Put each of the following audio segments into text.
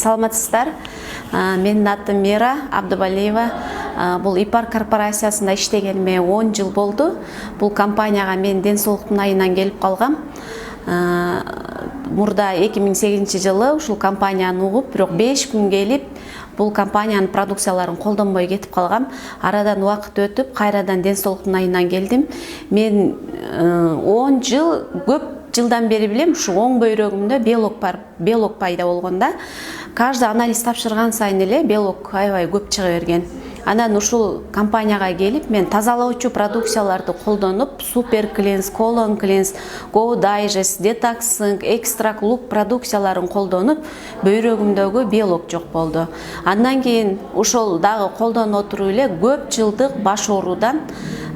Саламатсыздар. Менин атым Мира Абдубалиева. Бул ИПАР корпорациясында иштегениме 10 жыл болду. Бул компанияга мен ден соолуктун айынан келип калгам. Мурда 2008 жылы ушул компанияны угуп, бирок 5 күн келип, бул компаниянын продукцияларын колдонбой кетип калгам. Арадан убакыт өтүп, кайрадан ден соолуктун айынан келдим. Мен 10 жыл көп жылдан бери билем, ушу оң бөйрөгүмдө белок пайда болгонда, каждый анализ тапшырган сайын эле белок аябай көп чыга берген. Анан ушул компанияга келип, мен тазалоочу продукцияларды колдонуп, Super Cleanse, Colon Cleanse, Go Digest, Detox Sync, Extract Look продукцияларын колдонуп, бөйрөгүмдөгү белок жок болду. Андан кийин ушул дагы колдонуп отуруп эле көп жылдык баш оорудан,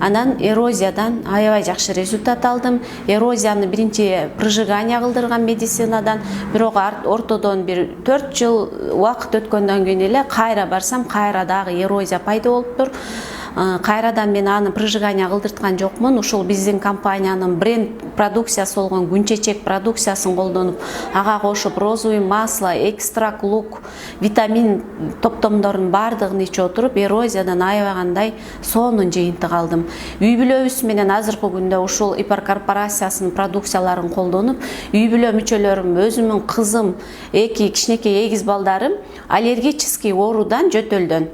анан эрозиядан аябай жакшы результат алдым. Эрозияны биринчи прожигание кылдырган медицинадан, бирок ортодон бир 4 жыл убакыт өткөндөн кийин эле кайра барсам, кайра дагы эрозия пайда болуптур. Кайрадан мен аны прожигание кылдырткан жокмун. Ушул биздин компаниянын бренд продукциясы болгон күнчечек продукциясын колдонуп, ага кошуп розовый масло, экстракт лук, витамин топтомдорунун баардыгын ичип отуруп, эрозиядан аябагандай сонун жыйынтык алдым. Үй бүлөбүз менен азыркы күндө ушул ИПАР корпорациясынын продукцияларын колдонуп, үй бүлө мүчөлөрүм, өзүмдүн кызым, 2 кичинекей эгиз балдарым аллергический оорудан жөтөлдөн.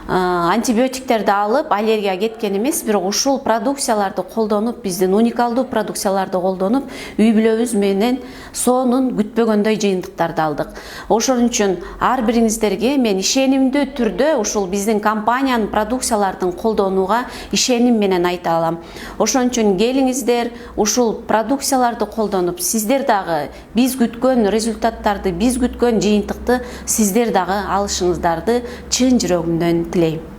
Антибиотиктерди алып, аллергия кеткен эмес, бирок ушул продукцияларды колдонуп, биздин уникалдуу продукцияларды колдонуп, үй бүлөбүз менен сонун күтпөгөндөй жыйынтыктарды алдык. Ошон үчүн ар бириңиздерге мен ишенимдүү түрдө ушул биздин компаниянын продукцияларын колдонууга ишеним менен айта алам. Ошон үчүн келиңиздер, ушул продукцияларды колдонуп, сиздер дагы биз күткөн результаттарды, биз күткөн жыйынтыкты сиздер дагы алышыңыздарды чын жүрөгүмдөн тілейм.